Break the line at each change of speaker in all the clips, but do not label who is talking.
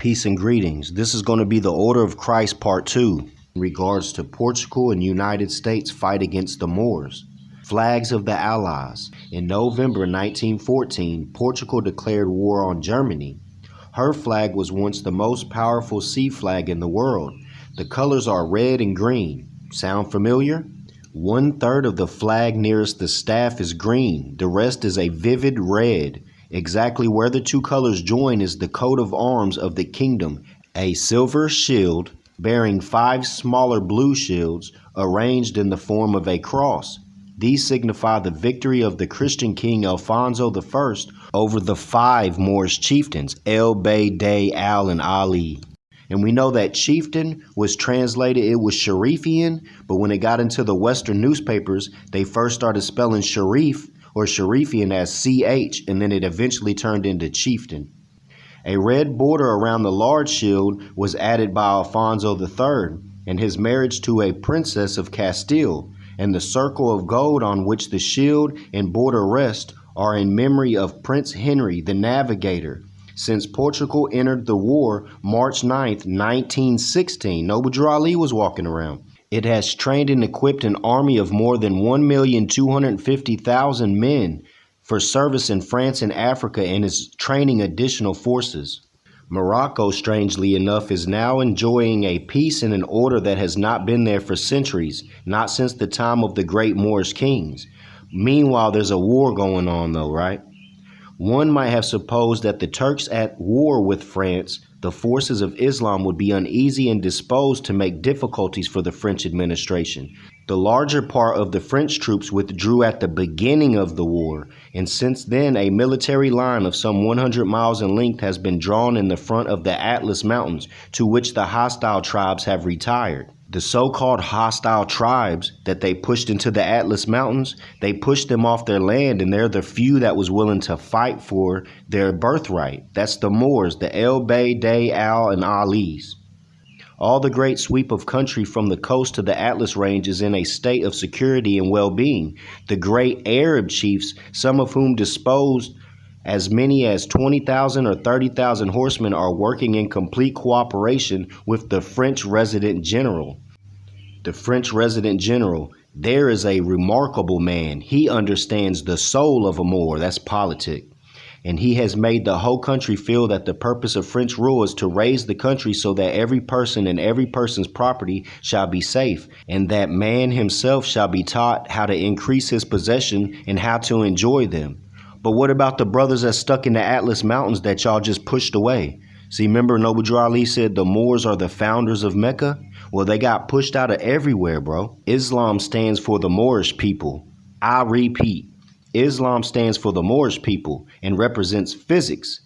Peace and greetings. This is going to be the Order of Christ Part 2 in regards to Portugal and United States fight against the Moors. Flags of the Allies. In November 1914, Portugal declared war on Germany. Her flag was once the most powerful sea flag in the world. The colors are red and green. Sound familiar? 1/3 of the flag nearest the staff is green. The rest is a vivid red. Exactly where the two colors join is the coat of arms of the kingdom, a silver shield bearing 5 smaller blue shields arranged in the form of a cross. These signify the victory of the Christian king Alfonso I over the 5 Moorish chieftains, El Bey, Day, Al, and Ali. And we know that chieftain was translated, it was Sharifian, but when it got into the Western newspapers, they first started spelling Sharif or Sharifian as CH, and then it eventually turned into chieftain. A red border around the large shield was added by Alfonso III and his marriage to a princess of Castile, and the circle of gold on which the shield and border rest are in memory of Prince Henry the Navigator. Since Portugal entered the war March 9th, 1916, Noble Drew Ali was walking around. It has trained and equipped an army of more than 1,250,000 men for service in France and Africa and is training additional forces. Morocco, strangely enough, is now enjoying a peace and an order that has not been there for centuries, not since the time of the great Moorish kings. Meanwhile, there's a war going on though, right? One might have supposed that the Turks at war with France, the forces of Islam would be uneasy and disposed to make difficulties for the French administration. The larger part of the French troops withdrew at the beginning of the war, and since then a military line of some 100 miles in length has been drawn in the front of the Atlas Mountains, to which the hostile tribes have retired. The so-called hostile tribes that they pushed into the Atlas Mountains, they pushed them off their land, and they're the few that was willing to fight for their birthright. That's the Moors, the El Bey, Day, Al, and Alis. All the great sweep of country from the coast to the Atlas Range is in a state of security and well-being. The great Arab chiefs, some of whom disposed as many as 20,000 or 30,000 horsemen, are working in complete cooperation with the French resident general. The French resident general, there is a remarkable man. He understands the soul of a Moor, that's politic. And he has made the whole country feel that the purpose of French rule is to raise the country so that every person and every person's property shall be safe, and that man himself shall be taught how to increase his possession and how to enjoy them. But what about the brothers that stuck in the Atlas Mountains that y'all just pushed away? See, remember Noble Drew Ali said the Moors are the founders of Mecca? Well, they got pushed out of everywhere, bro. Islam stands for the Moorish people. I repeat, Islam stands for the Moorish people and represents physics,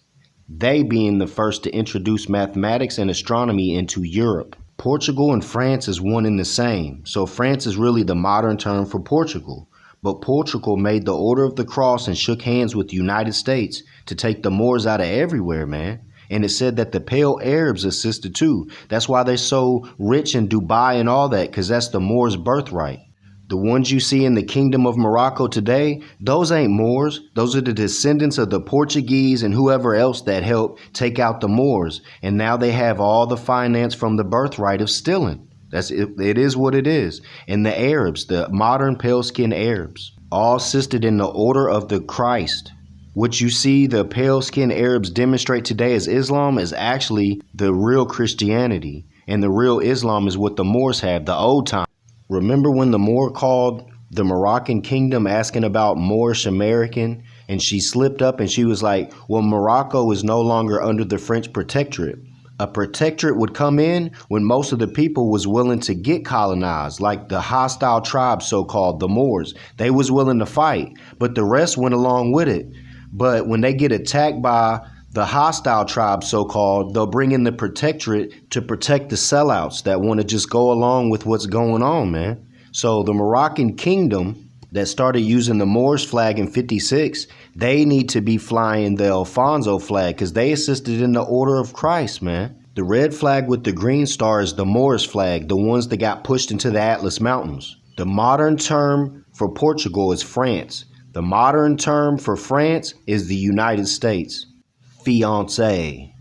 they being the first to introduce mathematics and astronomy into Europe. Portugal and France is one and the same, so France is really the modern term for Portugal. But Portugal made the Order of the Cross and shook hands with the United States to take the Moors out of everywhere, man. And it said that the pale Arabs assisted too. That's why they're so rich in Dubai and all that, because that's the Moors' birthright. The ones you see in the Kingdom of Morocco today, those ain't Moors. Those are the descendants of the Portuguese and whoever else that helped take out the Moors. And now they have all the finance from the birthright of stealing. It is what it is. And the Arabs, the modern pale-skinned Arabs, all assisted in the Order of the Christ. What you see the pale-skinned Arabs demonstrate today as Islam is actually the real Christianity. And the real Islam is what the Moors have, the old time. Remember when the Moor called the Moroccan kingdom asking about Moorish American, and she slipped up and she was like, well, Morocco is no longer under the French protectorate. A protectorate would come in when most of the people was willing to get colonized, like the hostile tribes, so-called the Moors. They was willing to fight, but the rest went along with it. But when they get attacked by the hostile tribes, so-called, they'll bring in the protectorate to protect the sellouts that want to just go along with what's going on, man. So the Moroccan kingdom that started using the Moorish flag in '56, they need to be flying the Alfonso flag because they assisted in the Order of Christ, man. The red flag with the green star is the Moorish flag, the ones that got pushed into the Atlas Mountains. The modern term for Portugal is France. The modern term for France is the United States. Fiancé.